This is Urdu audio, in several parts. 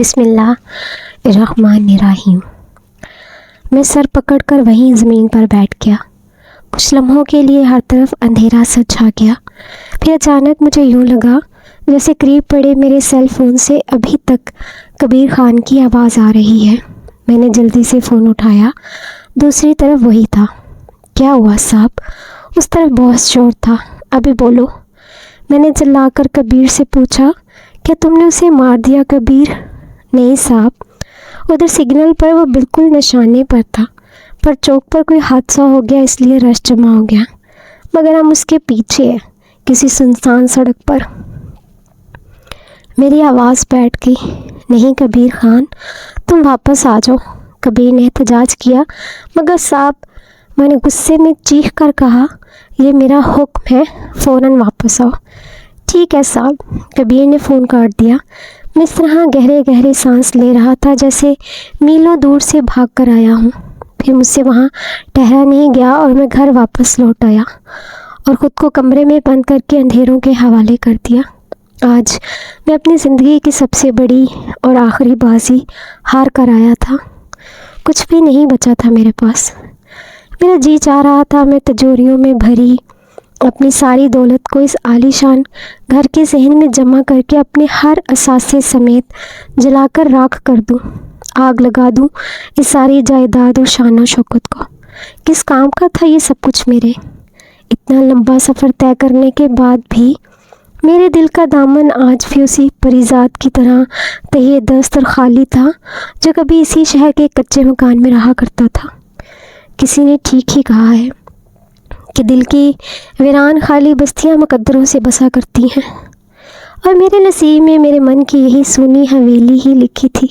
بسم اللہ الرحمن الرحیم۔ میں سر پکڑ کر وہیں زمین پر بیٹھ گیا۔ کچھ لمحوں کے لیے ہر طرف اندھیرا سا چھا گیا۔ پھر اچانک مجھے یوں لگا جیسے قریب پڑے میرے سیل فون سے ابھی تک کبیر خان کی آواز آ رہی ہے۔ میں نے جلدی سے فون اٹھایا۔ دوسری طرف وہی تھا۔ کیا ہوا صاحب؟ اس طرف بہت شور تھا۔ ابھی بولو۔ میں نے چلا کر کبیر سے پوچھا، کیا تم نے اسے مار دیا کبیر؟ نہیں صاحب، ادھر سگنل پر وہ بالکل نشانے پر تھا، پر چوک پر کوئی حادثہ ہو گیا اس لیے رش جمع ہو گیا، مگر ہم اس کے پیچھے ہیں کسی سنسان سڑک پر۔ میری آواز بیٹھ گئی۔ نہیں کبیر خان، تم واپس آ جاؤ۔ کبیر نے احتجاج کیا۔ مگر صاحب، میں نے غصے میں چیخ کر کہا، یہ میرا حکم ہے، فوراً واپس آؤ۔ ٹھیک ہے صاحب۔ کبیر نے فون کاٹ دیا۔ میں اس طرح گہرے گہرے سانس لے رہا تھا جیسے میلوں دور سے بھاگ کر آیا ہوں۔ پھر مجھ سے وہاں ٹھہرا نہیں گیا اور میں گھر واپس لوٹ آیا اور خود کو کمرے میں بند کر کے اندھیروں کے حوالے کر دیا۔ آج میں اپنی زندگی کی سب سے بڑی اور آخری بازی ہار کر آیا تھا۔ کچھ بھی نہیں بچا تھا میرے پاس۔ میرا جی چاہ رہا تھا میں تجوریوں میں بھری اپنی ساری دولت کو اس عالی شان گھر کے ذہن میں جمع کر کے اپنے ہر اثاثے سمیت جلا کر راکھ کر دوں، آگ لگا دوں اس ساری جائیداد اور شان و شوکت کو۔ کس کام کا تھا یہ سب کچھ میرے؟ اتنا لمبا سفر طے کرنے کے بعد بھی میرے دل کا دامن آج بھی اسی پریزاد کی طرح تہیہ دست اور خالی تھا جو کبھی اسی شہر کے کچے مکان میں رہا کرتا تھا۔ کسی نے ٹھیک ہی کہا ہے کہ دل کی ویران خالی بستیاں مقدروں سے بسا کرتی ہیں، اور میرے نصیب میں میرے من کی یہی سونی حویلی ہی لکھی تھی۔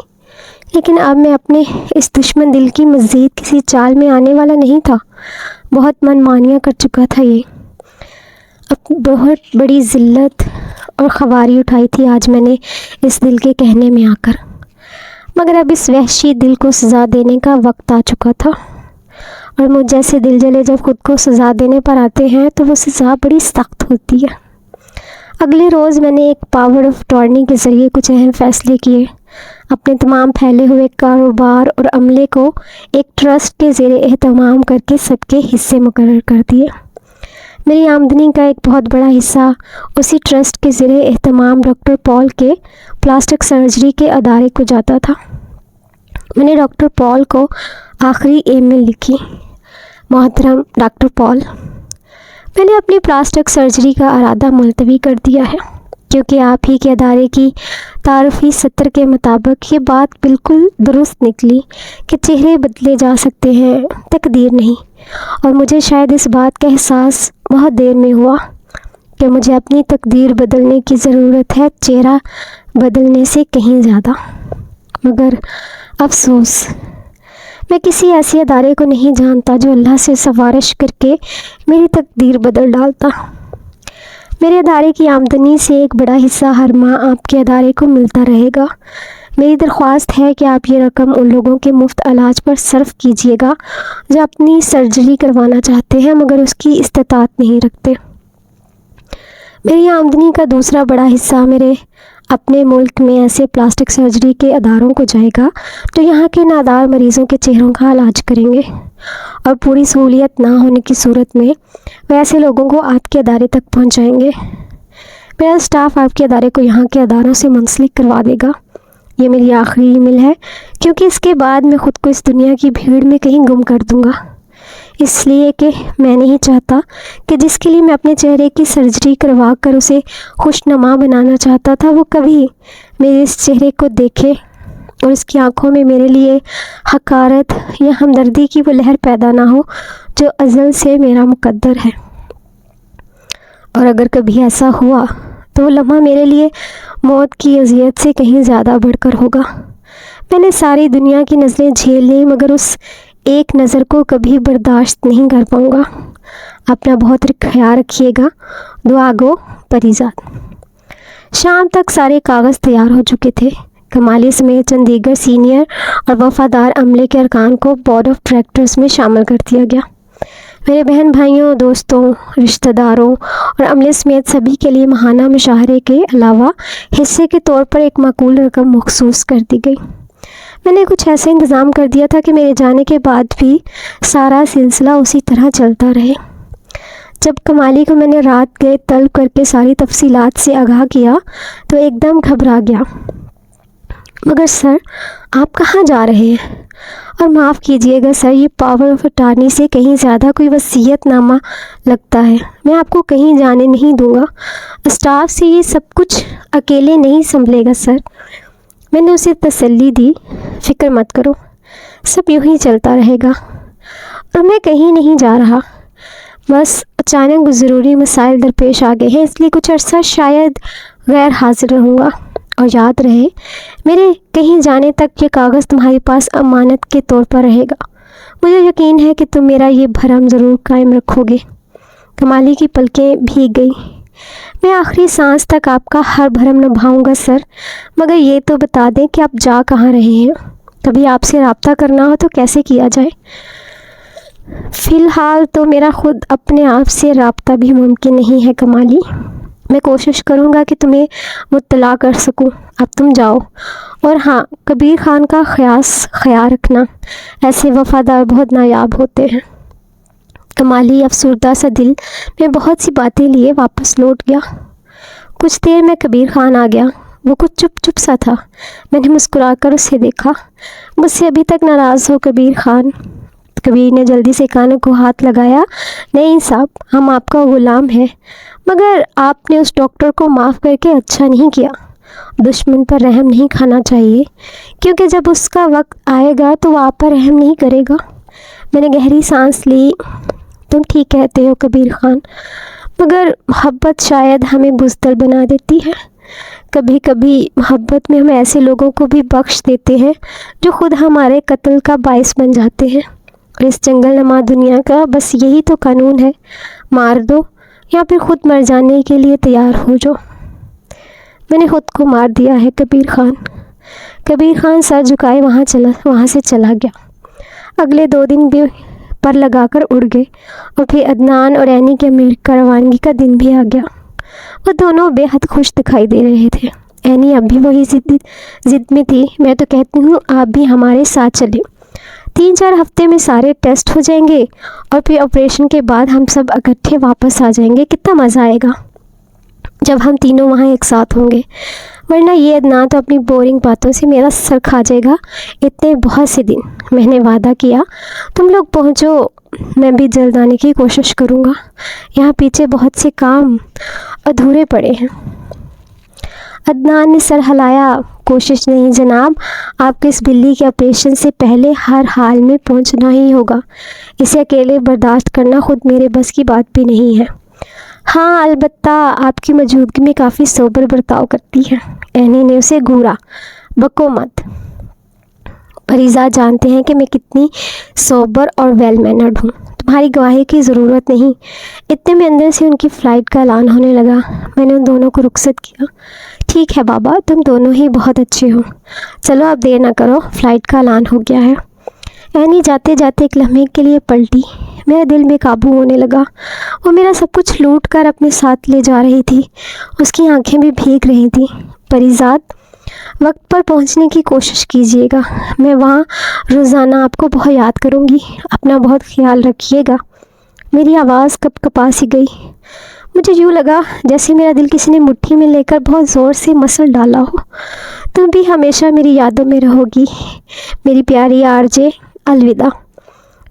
لیکن اب میں اپنے اس دشمن دل کی مزید کسی چال میں آنے والا نہیں تھا۔ بہت من مانیاں کر چکا تھا یہ۔ اب بہت بڑی ذلت اور خواری اٹھائی تھی آج میں نے اس دل کے کہنے میں آ کر، مگر اب اس وحشی دل کو سزا دینے کا وقت آ چکا تھا۔ اور مجھ جیسے دل جلے جب خود کو سزا دینے پر آتے ہیں تو وہ سزا بڑی سخت ہوتی ہے۔ اگلے روز میں نے ایک پاور آف اٹارنی کے ذریعے کچھ اہم فیصلے کیے۔ اپنے تمام پھیلے ہوئے کاروبار اور عملے کو ایک ٹرسٹ کے زیر اہتمام کر کے سب کے حصے مقرر کر دیے۔ میری آمدنی کا ایک بہت بڑا حصہ اسی ٹرسٹ کے زیر اہتمام ڈاکٹر پال کے پلاسٹک سرجری کے ادارے کو جاتا تھا۔ میں نے ڈاکٹر پال کو آخری ای میل لکھی، محترم ڈاکٹر پال، میں نے اپنی پلاسٹک سرجری کا ارادہ ملتوی کر دیا ہے کیونکہ آپ ہی کے ادارے کی تعارفی سطر کے مطابق یہ بات بالکل درست نکلی کہ چہرے بدلے جا سکتے ہیں، تقدیر نہیں۔ اور مجھے شاید اس بات کا احساس بہت دیر میں ہوا کہ مجھے اپنی تقدیر بدلنے کی ضرورت ہے، چہرہ بدلنے سے کہیں زیادہ۔ مگر افسوس، میں کسی ایسے ادارے کو نہیں جانتا جو اللہ سے سفارش کر کے میری تقدیر بدل ڈالتا۔ میرے ادارے کی آمدنی سے ایک بڑا حصہ ہر ماہ آپ کے ادارے کو ملتا رہے گا۔ میری درخواست ہے کہ آپ یہ رقم ان لوگوں کے مفت علاج پر صرف کیجیے گا جو اپنی سرجری کروانا چاہتے ہیں مگر اس کی استطاعت نہیں رکھتے۔ میری آمدنی کا دوسرا بڑا حصہ میرے اپنے ملک میں ایسے پلاسٹک سرجری کے اداروں کو جائے گا جو یہاں کے نادار مریضوں کے چہروں کا علاج کریں گے، اور پوری سہولیت نہ ہونے کی صورت میں وہ ایسے لوگوں کو آپ کے ادارے تک پہنچائیں گے۔ میرا اسٹاف آپ کے ادارے کو یہاں کے اداروں سے منسلک کروا دے گا۔ یہ میری آخری ای میل ہے کیونکہ اس کے بعد میں خود کو اس دنیا کی بھیڑ میں کہیں گم کر دوں گا، اس لیے کہ میں نہیں چاہتا کہ جس کے لیے میں اپنے چہرے کی سرجری کروا کر اسے خوشنما بنانا چاہتا تھا وہ کبھی میرے اس چہرے کو دیکھے اور اس کی آنکھوں میں میرے لیے حقارت یا ہمدردی کی وہ لہر پیدا نہ ہو جو ازل سے میرا مقدر ہے۔ اور اگر کبھی ایسا ہوا تو وہ لمحہ میرے لیے موت کی اذیت سے کہیں زیادہ بڑھ کر ہوگا۔ میں نے ساری دنیا کی نظریں جھیل لیں مگر اس ایک نظر کو کبھی برداشت نہیں کر پاؤں گا۔ اپنا بہت خیال رکھیے گا۔ دعا گو پریزاد۔ شام تک سارے کاغذ تیار ہو چکے تھے۔ کمالی سمیت چند دیگر سینئر اور وفادار عملے کے ارکان کو بورڈ آف ڈائریکٹرز میں شامل کر دیا گیا۔ میرے بہن بھائیوں، دوستوں، رشتہ داروں اور عملے سمیت سبھی کے لیے ماہانہ مشاہرے کے علاوہ حصے کے طور پر ایک معقول رقم مخصوص کر دی گئی۔ میں نے کچھ ایسا انتظام کر دیا تھا کہ میرے جانے کے بعد بھی سارا سلسلہ اسی طرح چلتا رہے۔ جب کمالی کو میں نے رات گئے طلب کر کے ساری تفصیلات سے آگاہ کیا تو ایک دم گھبرا گیا۔ مگر سر، آپ کہاں جا رہے ہیں؟ اور معاف کیجیے گا سر، یہ پاور آف اٹارنی سے کہیں زیادہ کوئی وصیت نامہ لگتا ہے۔ میں آپ کو کہیں جانے نہیں دوں گا۔ اسٹاف سے یہ سب کچھ اکیلے نہیں سنبھلے گا سر۔ میں نے اسے تسلی دی، فکر مت کرو، سب یوں ہی چلتا رہے گا۔ اور میں کہیں نہیں جا رہا، بس اچانک ضروری مسائل درپیش آ گئے ہیں، اس لیے کچھ عرصہ شاید غیر حاضر رہوں گا۔ اور یاد رہے، میرے کہیں جانے تک یہ کاغذ تمہارے پاس امانت کے طور پر رہے گا۔ مجھے یقین ہے کہ تم میرا یہ بھرم ضرور قائم رکھو گے۔ کمالی کی پلکیں بھیگ گئیں۔ میں آخری سانس تک آپ کا ہر بھرم نبھاؤں گا سر، مگر یہ تو بتا دیں کہ آپ جا کہاں رہے ہیں؟ کبھی آپ سے رابطہ کرنا ہو تو کیسے کیا جائے؟ فی الحال تو میرا خود اپنے آپ سے رابطہ بھی ممکن نہیں ہے کمالی۔ میں کوشش کروں گا کہ تمہیں مطلع کر سکوں۔ اب تم جاؤ، اور ہاں، کبیر خان کا خیال رکھنا، ایسے وفادار بہت نایاب ہوتے ہیں۔ کمالی افسردہ سا دل میں بہت سی باتیں لیے واپس لوٹ گیا۔ کچھ دیر میں کبیر خان آ گیا۔ وہ کچھ چپ سا تھا۔ میں نے مسکرا کر اسے دیکھا۔ مجھ سے ابھی تک ناراض ہو کبیر خان؟ کبیر نے جلدی سے کانوں کو ہاتھ لگایا۔ نہیں صاحب، ہم آپ کا غلام ہیں، مگر آپ نے اس ڈاکٹر کو معاف کر کے اچھا نہیں کیا۔ دشمن پر رحم نہیں کھانا چاہیے، کیونکہ جب اس کا وقت آئے گا تو وہ آپ پر رحم نہیں کرے گا۔ میں نے گہری سانس لی۔ تم ٹھیک کہتے ہو کبیر خان، مگر محبت شاید ہمیں بزدل بنا دیتی ہے۔ کبھی کبھی محبت میں ہم ایسے لوگوں کو بھی بخش دیتے ہیں جو خود ہمارے قتل کا باعث بن جاتے ہیں، اور اس جنگل نما دنیا کا بس یہی تو قانون ہے، مار دو یا پھر خود مر جانے کے لیے تیار ہو جاؤ۔ میں نے خود کو مار دیا ہے کبیر خان۔ کبیر خان سر جھکائے وہاں سے چلا گیا۔ اگلے 2 دن بھی پر لگا کر اڑ گئے، اور پھر عدنان اور عینی کے امریکہ روانگی کا دن بھی آ گیا۔ وہ دونوں بے حد خوش دکھائی دے رہے تھے۔ عینی اب بھی وہی ضد میں تھی۔ میں تو کہتی ہوں آپ بھی ہمارے ساتھ چلیں، 3-4 ہفتے میں سارے ٹیسٹ ہو جائیں گے، اور پھر آپریشن کے بعد ہم سب اکٹھے واپس آ جائیں گے۔ کتنا مزہ آئے گا جب ہم تینوں وہاں ایک ساتھ ہوں گے، ورنہ یہ عدنان تو اپنی بورنگ باتوں سے میرا سر کھا جائے گا۔ اتنے بہت سے دن میں نے وعدہ کیا۔ تم لوگ پہنچو، میں بھی جلد آنے کی کوشش کروں گا۔ یہاں پیچھے بہت سے کام ادھورے پڑے ہیں۔ عدنان نے سر ہلایا۔ کوشش نہیں جناب، آپ کے اس بلی کے آپریشن سے پہلے ہر حال میں پہنچنا ہی ہوگا۔ اسے اکیلے برداشت کرنا خود میرے بس کی بات بھی نہیں ہے۔ ہاں، البتہ آپ کی موجودگی میں کافی سوبر برتاؤ کرتی ہے۔ عینی نے اسے گھورا۔ بکو مت، پریزاد جانتے ہیں کہ میں کتنی سوبر اور ویل مینرڈ ہوں، تمہاری گواہی کی ضرورت نہیں۔ اتنے میں اندر سے ان کی فلائٹ کا اعلان ہونے لگا۔ میں نے ان دونوں کو رخصت کیا۔ ٹھیک ہے بابا، تم دونوں ہی بہت اچھے ہو، چلو اب دیر نہ کرو، فلائٹ کا اعلان ہو گیا ہے۔ عینی جاتے جاتے ایک لمحے کے لیے پلٹی۔ میرا دل بے قابو ہونے لگا۔ وہ میرا سب کچھ لوٹ کر اپنے ساتھ لے جا رہی تھی۔ اس کی آنکھیں بھی بھیگ رہی تھیں۔ پریزاد، وقت پر پہنچنے کی کوشش کیجیے گا۔ میں وہاں روزانہ آپ کو بہت یاد کروں گی۔ اپنا بہت خیال رکھیے گا۔ میری آواز کپ کپا سی گئی۔ مجھے یوں لگا جیسے میرا دل کسی نے مٹھی میں لے کر بہت زور سے مسل ڈالا ہو۔ تم بھی ہمیشہ میری یادوں میں رہو گی میری پیاری RJ۔ الوداع۔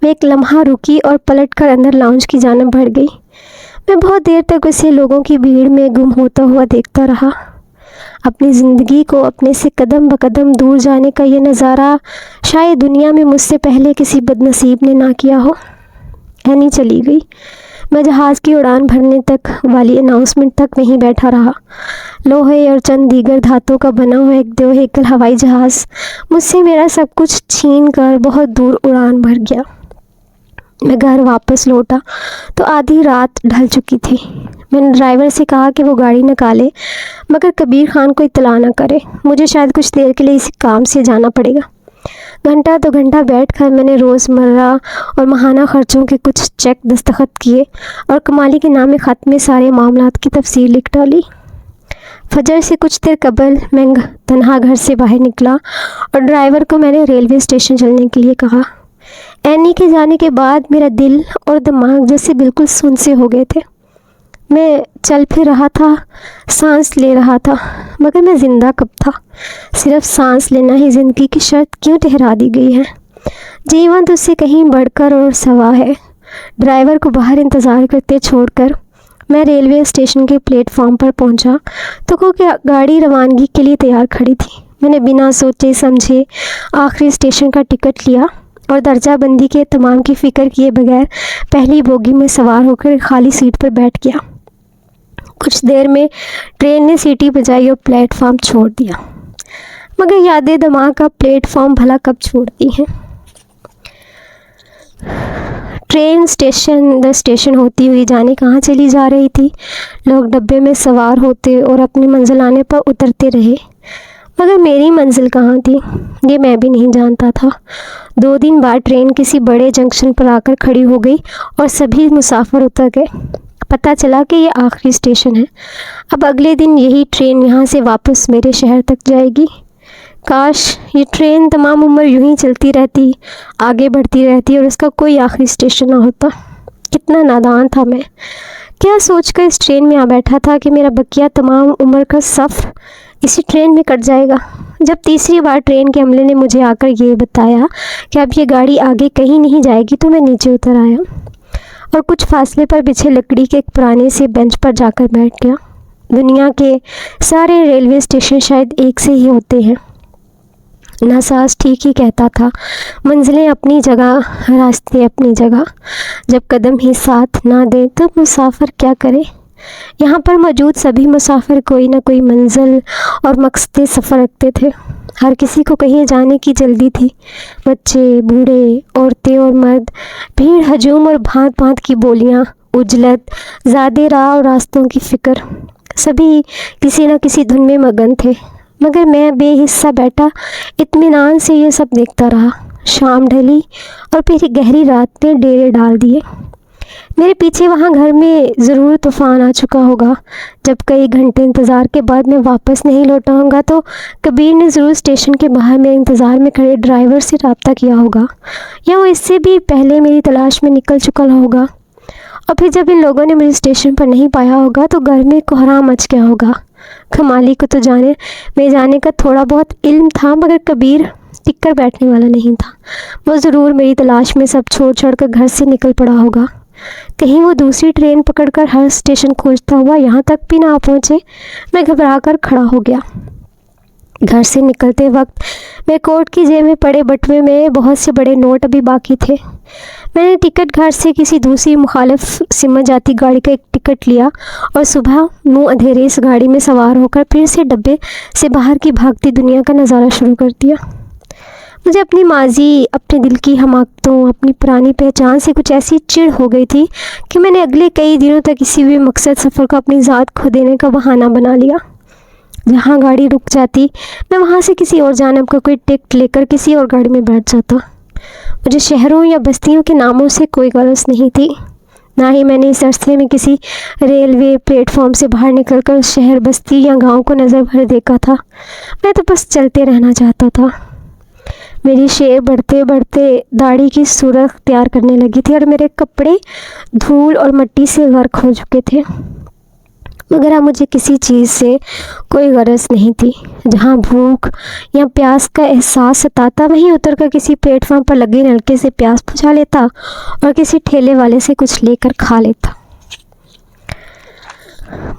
میں ایک لمحہ رکی اور پلٹ کر اندر لاؤنج کی جانب بڑھ گئی۔ میں بہت دیر تک اسے لوگوں کی بھیڑ میں گم ہوتا ہوا دیکھتا رہا۔ اپنی زندگی کو اپنے سے قدم بقدم دور جانے کا یہ نظارہ شاید دنیا میں مجھ سے پہلے کسی بد نصیب نے نہ کیا ہو۔ عینی چلی گئی۔ میں جہاز کی اڑان بھرنے تک والی اناؤنسمنٹ تک وہیں بیٹھا رہا۔ لوہے اور چند دیگر دھاتوں کا بنا ہوا ایک 2 ہیکل ہوائی جہاز مجھ سے میرا سب کچھ چھین کر بہت دور اڑان بھر گیا۔ میں گھر واپس لوٹا تو آدھی رات ڈھل چکی تھی۔ میں نے ڈرائیور سے کہا کہ وہ گاڑی نکالے، مگر کبیر خان کو اطلاع نہ کرے، مجھے شاید کچھ دیر کے لیے اسی کام سے جانا پڑے گا۔ گھنٹہ دو گھنٹہ بیٹھ کر میں نے روزمرہ اور ماہانہ خرچوں کے کچھ چیک دستخط کیے اور کمالی کے نام خط میں سارے معاملات کی تفصیل لکھ ڈالی۔ فجر سے کچھ دیر قبل میں تنہا گھر سے باہر نکلا اور ڈرائیور کو میں نے ریلوے اسٹیشن چلنے کے لیے کہا۔ اینی کے جانے کے بعد میرا دل اور دماغ جیسے بالکل سن سے ہو گئے تھے۔ میں چل پھر رہا تھا، سانس لے رہا تھا، مگر میں زندہ کب تھا؟ صرف سانس لینا ہی زندگی کی شرط کیوں ٹھہرا دی گئی ہے؟ جیون تو اس سے کہیں بڑھ کر اور سوا ہے۔ ڈرائیور کو باہر انتظار کرتے چھوڑ کر میں ریلوے اسٹیشن کے پلیٹ فارم پر پہنچا تو کہ گاڑی روانگی کے لیے تیار کھڑی تھی۔ میں نے بنا سوچے سمجھے آخری اسٹیشن کا ٹکٹ لیا اور درجہ بندی کے تمام کی فکر کیے بغیر پہلی بوگی میں سوار ہو کر خالی سیٹ پر بیٹھ گیا۔ کچھ دیر میں ٹرین نے سیٹی بجائی اور پلیٹ فارم چھوڑ دیا، مگر یادیں دماغ کا پلیٹ فارم بھلا کب چھوڑتی ہیں؟ ٹرین اسٹیشن ہوتی ہوئی جانے کہاں چلی جا رہی تھی۔ لوگ ڈبے میں سوار ہوتے اور اپنی منزل آنے پر اترتے رہے، مگر میری منزل کہاں تھی یہ میں بھی نہیں جانتا تھا۔ 2 دن بعد ٹرین کسی بڑے جنکشن پر آ کر کھڑی ہو گئی اور سبھی مسافر اتر گئے۔ پتہ چلا کہ یہ آخری اسٹیشن ہے۔ اب اگلے دن یہی ٹرین یہاں سے واپس میرے شہر تک جائے گی۔ کاش یہ ٹرین تمام عمر یوں ہی چلتی رہتی، آگے بڑھتی رہتی اور اس کا کوئی آخری اسٹیشن نہ ہوتا۔ کتنا نادان تھا میں! کیا سوچ کر اس ٹرین میں آ بیٹھا تھا کہ میرا بقیہ تمام عمر کا سفر اسی ٹرین میں کٹ جائے گا۔ جب تیسری بار ٹرین کے عملے نے مجھے آ کر یہ بتایا کہ اب یہ گاڑی آگے کہیں نہیں جائے گی تو میں نیچے اتر آیا اور کچھ فاصلے پر بچھے لکڑی کے ایک پرانے سے بینچ پر جا کر بیٹھ گیا۔ دنیا کے سارے ریلوے اسٹیشن شاید ایک سے ہی ہوتے ہیں۔ ناساز ٹھیک ہی کہتا تھا، منزلیں اپنی جگہ، راستے اپنی جگہ، جب قدم ہی ساتھ نہ دے تو مسافر کیا کرے؟ یہاں پر موجود سبھی مسافر کوئی نہ کوئی منزل اور مقصد سفر رکھتے تھے۔ ہر کسی کو کہیں جانے کی جلدی تھی، بچے، بوڑھے، عورتیں اور مرد، بھیڑ ہجوم اور بھانت بھانت کی بولیاں، اجلت، زیادہ راہ اور راستوں کی فکر، سبھی کسی نہ کسی دھن میں مگن تھے، مگر میں بے حصہ بیٹھا اطمینان سے یہ سب دیکھتا رہا۔ شام ڈھلی اور پھر گہری رات نے ڈیرے ڈال دیے۔ میرے پیچھے وہاں گھر میں ضرور طوفان آ چکا ہوگا۔ جب کئی گھنٹے انتظار کے بعد میں واپس نہیں لوٹا ہوں گا تو کبیر نے ضرور اسٹیشن کے باہر میرے انتظار میں کھڑے ڈرائیور سے رابطہ کیا ہوگا، یا وہ اس سے بھی پہلے میری تلاش میں نکل چکا ہوگا۔ اور پھر جب ان لوگوں نے مجھے اسٹیشن پر نہیں پایا ہوگا تو گھر میں کوہرام مچ گیا ہوگا۔ کمالی کو تو میرے جانے کا تھوڑا بہت علم تھا، مگر کبیر ٹک کر بیٹھنے والا نہیں تھا۔ وہ ضرور میری تلاش میں سب چھوڑ کر گھر سے نکل پڑا ہوگا۔ کہیں وہ دوسری ٹرین پکڑ کر ہر اسٹیشن کھوجتا ہوا یہاں تک بھی نہ پہنچے۔ میں گھبرا کر کھڑا ہو گیا۔ گھر سے نکلتے وقت میرے کوٹ کی جیب میں پڑے بٹوے میں بہت سے بڑے نوٹ ابھی باقی تھے۔ میں نے ٹکٹ گھر سے کسی دوسری مخالف سمجھ جاتی گاڑی کا ایک ٹکٹ لیا اور صبح منہ اندھیرے اس گاڑی میں سوار ہو کر پھر سے ڈبے سے باہر کی بھاگتی دنیا کا نظارہ شروع کر دیا۔ مجھے اپنی ماضی، اپنے دل کی حماقتوں، اپنی پرانی پہچان سے کچھ ایسی چڑ ہو گئی تھی کہ میں نے اگلے کئی دنوں تک کسی بھی مقصد سفر کو اپنی ذات کھو دینے کا بہانہ بنا لیا۔ جہاں گاڑی رک جاتی میں وہاں سے کسی اور جانب کا کوئی ٹکٹ لے کر کسی اور گاڑی میں بیٹھ جاتا۔ مجھے شہروں یا بستیوں کے ناموں سے کوئی غرض نہیں تھی، نہ ہی میں نے اس عرصے میں کسی ریلوے پلیٹ فارم سے باہر نکل کر اس شہر، بستی یا گاؤں کو نظر بھر دیکھا تھا۔ میں تو بس چلتے رہنا چاہتا تھا۔ میری شیر بڑھتے بڑھتے داڑھی کی صورت اختیار کرنے لگی تھی اور میرے کپڑے دھول اور مٹی سے غرق ہو چکے تھے، مگر اب مجھے کسی چیز سے کوئی غرض نہیں تھی۔ جہاں بھوک یا پیاس کا احساس ستاتا وہیں اتر کر کسی پلیٹ فارم پر لگے نلکے سے پیاس بجھا لیتا اور کسی ٹھیلے والے سے کچھ لے کر کھا لیتا۔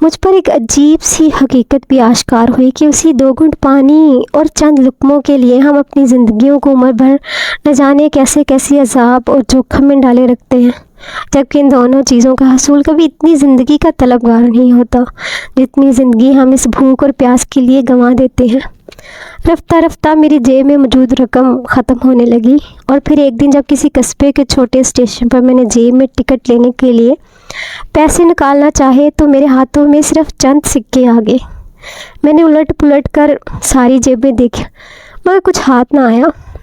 مجھ پر ایک عجیب سی حقیقت بھی آشکار ہوئی کہ اسی 2 گھونٹ پانی اور چند لقموں کے لیے ہم اپنی زندگیوں کو عمر بھر نہ جانے کیسے کیسی عذاب اور جوخم میں ڈالے رکھتے ہیں، جبکہ ان دونوں چیزوں کا حصول کبھی اتنی زندگی کا طلبگار نہیں ہوتا جتنی زندگی ہم اس بھوک اور پیاس کے لیے گنوا دیتے ہیں۔ رفتہ رفتہ میری جیب میں موجود رقم ختم ہونے لگی اور پھر ایک دن جب کسی قصبے کے چھوٹے اسٹیشن پر میں نے جیب میں ٹکٹ لینے کے لیے پیسے نکالنا چاہے تو میرے ہاتھوں میں صرف چند سکے آ گئے۔ میں نے الٹ پلٹ کر ساری جیبیں دیکھی، مگر کچھ ہاتھ نہ آیا۔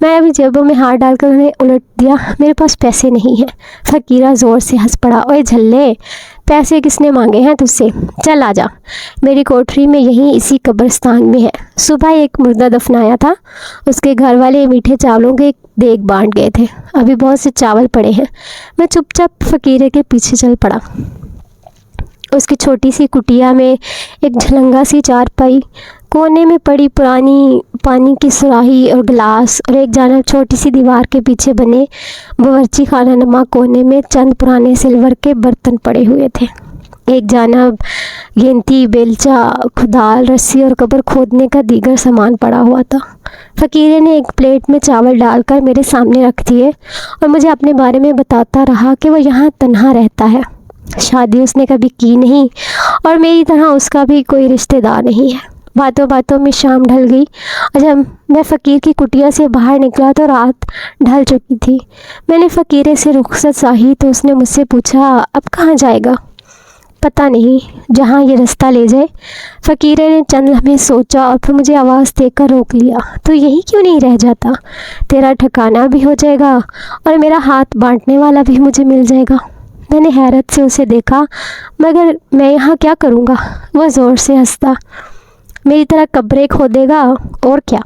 میں ابھی جیبوں میں ہاتھ ڈال کر انہیں الٹ دیا. میرے پاس پیسے نہیں ہیں. فقیرہ زور سے ہنس پڑا. اوے جھلے، پیسے کس نے مانگے ہیں تجھ سے؟ چل آ جا، میری کوٹری میں یہیں اسی قبرستان میں ہے. صبح ایک مردہ دفنایا تھا. اس کے گھر والے میٹھے چاولوں کے دیگ بانٹ گئے تھے. ابھی بہت سے چاول پڑے ہیں. میں چپ چاپ فقیرے کے پیچھے چل پڑا. اس کی چھوٹی سی کٹیا میں ایک جھلنگا سی چارپائی، کونے میں پڑی پرانی پانی کی سراہی اور گلاس، اور ایک جانب چھوٹی سی دیوار کے پیچھے بنے باورچی خانہ نما کونے میں چند پرانے سلور کے برتن پڑے ہوئے تھے. ایک جانب گینتی، بیلچا، کھدال، رسی اور قبر کھودنے کا دیگر سامان پڑا ہوا تھا. فقیرے نے ایک پلیٹ میں چاول ڈال کر میرے سامنے رکھ دیے اور مجھے اپنے بارے میں بتاتا رہا کہ وہ یہاں تنہا رہتا ہے. شادی اس نے کبھی کی نہیں اور میری طرح اس کا بھی کوئی رشتہ دار نہیں ہے. باتوں باتوں میں شام ڈھل گئی اور جب میں فقیر کی کٹیا سے باہر نکلا تو رات ڈھل چکی تھی. میں نے فقیرے سے رخصت چاہی تو اس نے مجھ سے پوچھا، اب کہاں جائے گا؟ پتہ نہیں، جہاں یہ رستہ لے جائے. فقیرے نے چند لمحے سوچا اور پھر مجھے آواز دے کر روک لیا. تو یہی کیوں نہیں رہ جاتا؟ تیرا ٹھکانہ بھی ہو جائے گا اور میرا ہاتھ بانٹنے والا بھی مجھے مل جائے گا. میں نے حیرت سے اسے دیکھا. مگر میں یہاں کیا کروں گا؟ وہ زور سے ہنسا. میری طرح قبریں کھودے گا اور کیا؟